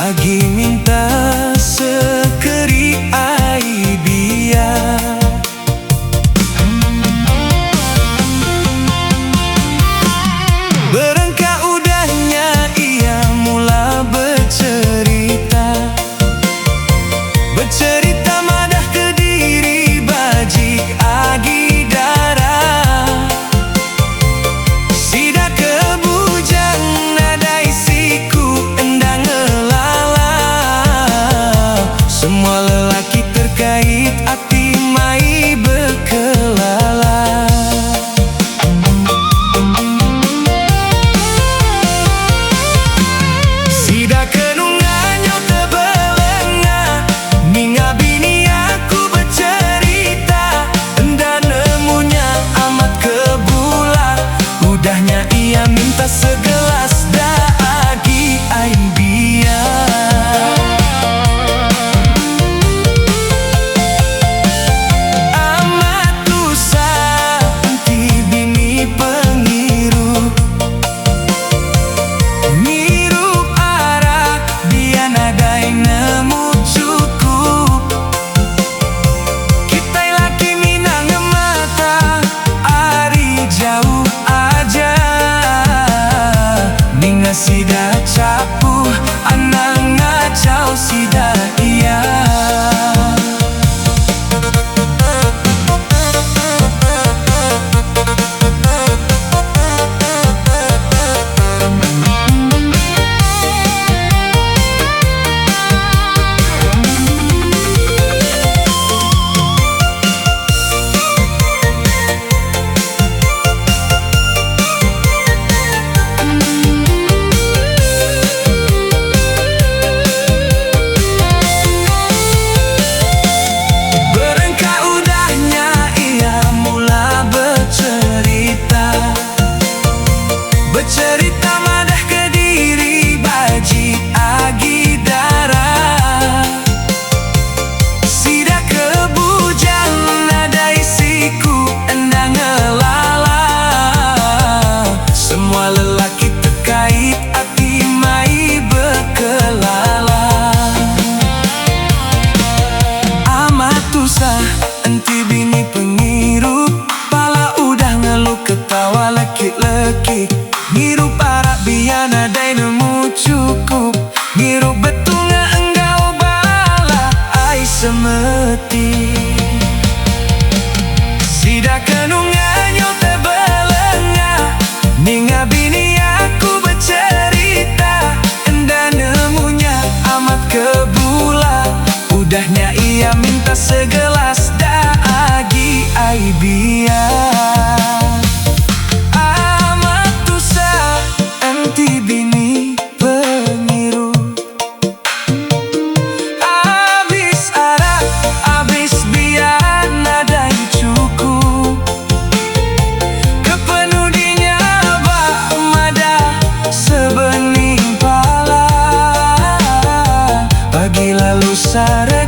Agi minta sekeri ai biar berengkak udahnya ia mula bercerita madah ke diri bajik agi darah. Sida kebujang nadai siku endang ngelala. Semua lelaki terkait hati mai berkelala. Sida kenunganyo tebelenga ninga bini aku bercerita enda nemunya amat kebulan. Udahnya ia minta segelas agi air biar. Amat susah henti bini pengirup ngirup arak dia nadai nemu cukup. Kita laki minang mata ari jauh aja ninga sida capu anang ngacau sida iya. Bercerita madah ke diri bajik agi darah. Sida kebujang nadai siku endang ngelala. Semua lelaki terkait hati mai berkelala. Amat susah enti bini pengirup pala udah ngeluh ketawa lekik-lekik. Ngirup arak biar nadai nemu cukup. Ngirup betulnya enggau bala ai semeti. Sida kenunganyo tebelenga ninga bini aku bercerita enda nemunya amat kebulan. Udahnya ia minta segelas agi ai biar. Bini pengirup abis arak abis biar nadai cukup. Kepenudinya bak madah sebening pala. Pagi lalu sare